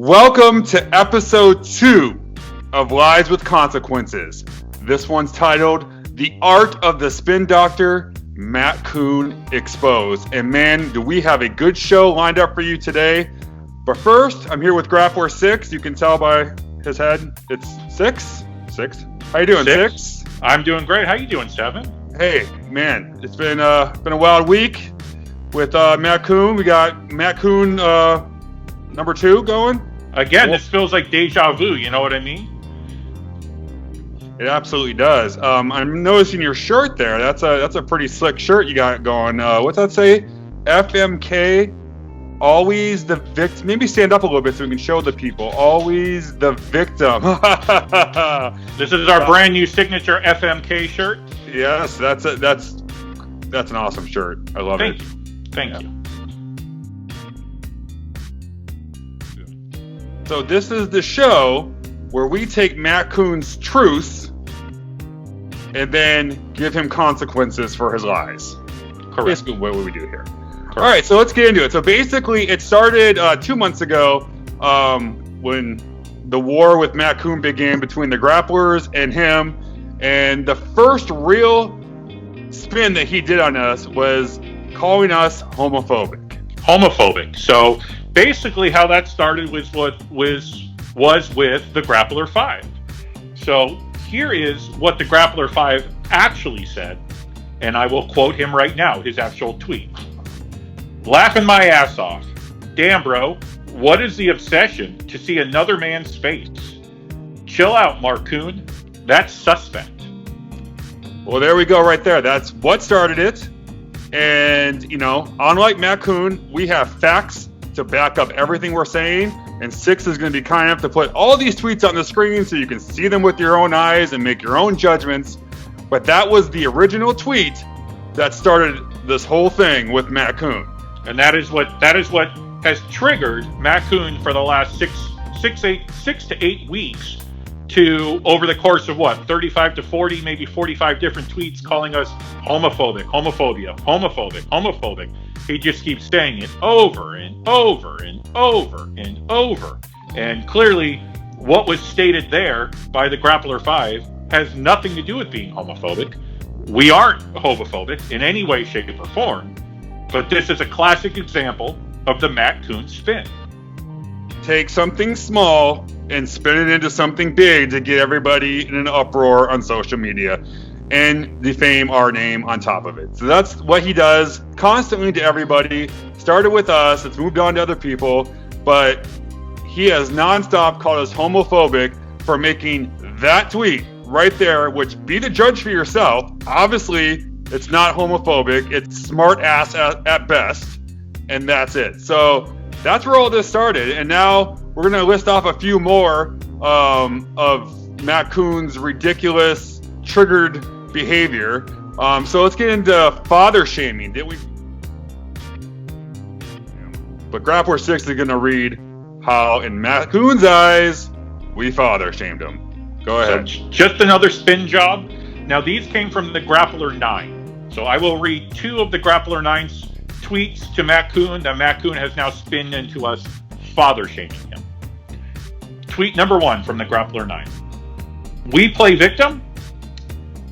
Welcome to episode 2 of Lives with Consequences. This one's titled The Art of the Spin Doctor, Matt Koon Exposed. And man, do we have a good show lined up for you today. But first, I'm here with Grappler 6. You can tell by his head, it's 6? 6? How you doing, 6? I'm doing great. How you doing, 7? Hey, man, it's been a wild week with Matt Koon. We got Matt Koon number 2 going. Again, this feels like deja vu, you know what I mean? It absolutely does. I'm noticing your shirt there. That's a pretty slick shirt you got going. What's that say? FMK, always the victim. Maybe stand up a little bit so we can show the people. Always the victim. This is our brand new signature FMK shirt. Yes, that's an awesome shirt. I love it. Thank you. So this is the show where we take Matt Koon's truths and then give him consequences for his lies. Correct. Basically what we do here. Correct. All right, so let's get into it. So basically it started 2 months ago when the war with Matt Koon began between the Grapplers and him. And the first real spin that he did on us was calling us homophobic. So basically how that started was with the Grappler 5. So here is what the Grappler 5 actually said, and I will quote him right now, his actual tweet. Laughing my ass off. Damn, bro, what is the obsession to see another man's face? Chill out, Mark Koon. That's suspect. Well, there we go right there. That's what started it. And, you know, unlike Matt Koon, we have facts to back up everything we're saying. And 6 is going to be kind enough to put all these tweets on the screen so you can see them with your own eyes and make your own judgments. But that was the original tweet that started this whole thing with Matt Koon. And that is what has triggered Matt Koon for the last 6 to 8 weeks to, over the course of 35 to 40, maybe 45 different tweets calling us homophobic, homophobic. He just keeps saying it over and over and over and over. And clearly, what was stated there by the Grappler 5 has nothing to do with being homophobic. We aren't homophobic in any way, shape, or form. But this is a classic example of the Matt Koon spin. Take something small and spin it into something big to get everybody in an uproar on social media and defame our name on top of it. So that's what he does constantly to everybody. Started with us, it's moved on to other people, but he has nonstop called us homophobic for making that tweet right there, which be the judge for yourself. Obviously, it's not homophobic, it's smart ass at best, and that's it. So that's where all this started, and now we're going to list off a few more of Matt Koon's ridiculous, triggered behavior. So let's get into father shaming. But Grappler 6 is going to read how, in Matt Koon's eyes, we father shamed him. Go ahead. So just another spin job. Now these came from the Grappler 9. So I will read 2 of the Grappler 9's tweets to Matt Koon that Matt Koon has now spinned into us father shaming him. Tweet number 1 from the Grappler 9. We play victim?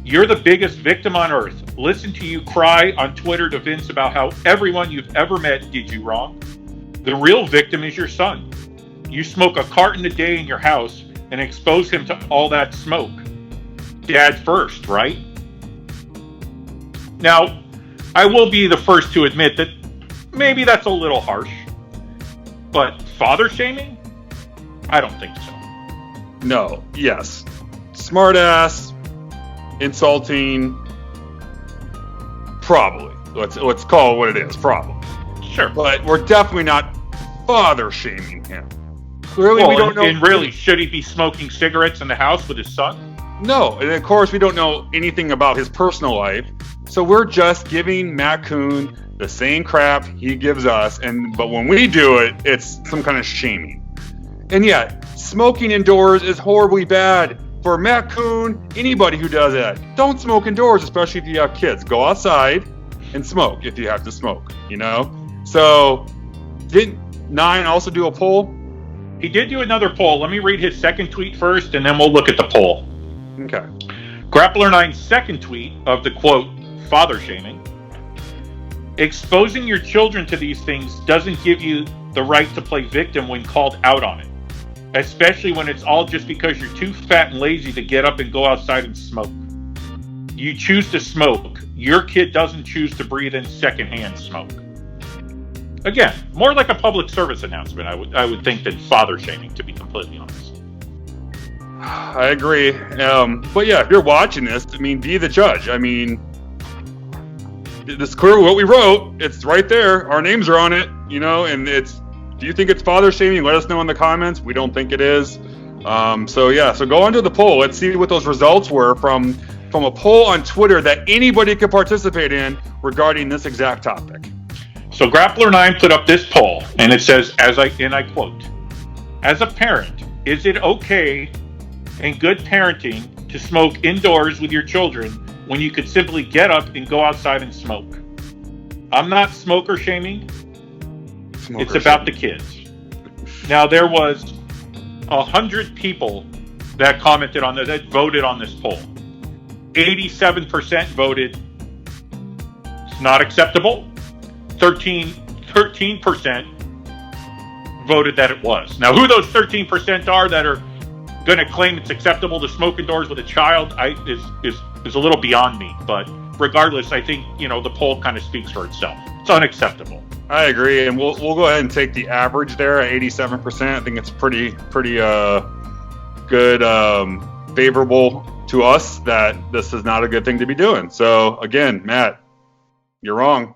You're the biggest victim on earth. Listen to you cry on Twitter to Vince about how everyone you've ever met did you wrong. The real victim is your son. You smoke a carton a day in your house and expose him to all that smoke. Dad first, right? Now, I will be the first to admit that maybe that's a little harsh. But father shaming? I don't think so. No. Yes. Smart ass. Insulting. Probably. Let's call it what it is. Probably. Sure. But we're definitely not father shaming him. Clearly, we don't know. And really, should he be smoking cigarettes in the house with his son? No. And of course, we don't know anything about his personal life. So we're just giving Matt Koon the same crap he gives us. But when we do it, it's some kind of shaming. And yet, smoking indoors is horribly bad. For Matt Koon, anybody who does that, don't smoke indoors, especially if you have kids. Go outside and smoke if you have to smoke, you know? So, didn't 9 also do a poll? He did do another poll. Let me read his second tweet first, and then we'll look at the poll. Okay. Grappler 9's second tweet of the quote, father shaming. Exposing your children to these things doesn't give you the right to play victim when called out on it, especially when it's all just because you're too fat and lazy to get up and go outside and smoke. You choose to smoke. Your kid doesn't choose to breathe in secondhand smoke. Again, more like a public service announcement, I would think, than father shaming, to be completely honest. I agree. But yeah, if you're watching this, I mean, be the judge. I mean, it's clear what we wrote. It's right there. Our names are on it, you know, and it's, do you think it's father shaming? Let us know in the comments. We don't think it is. So go on to the poll. Let's see what those results were from a poll on Twitter that anybody could participate in regarding this exact topic. So Grappler 9 put up this poll, and it says, and I quote, as a parent, is it okay and good parenting to smoke indoors with your children when you could simply get up and go outside and smoke? I'm not smoker shaming. It's about the kids. Now, there was 100 people that commented on that voted on this poll. 87% voted it's not acceptable. 13% voted that it was. Now, who those 13% are that are going to claim it's acceptable to smoke indoors with a child is a little beyond me. But regardless, I think, you know, the poll kind of speaks for itself. It's unacceptable. I agree, and we'll go ahead and take the average there at 87%. I think it's pretty good, favorable to us that this is not a good thing to be doing. So again, Matt, you're wrong.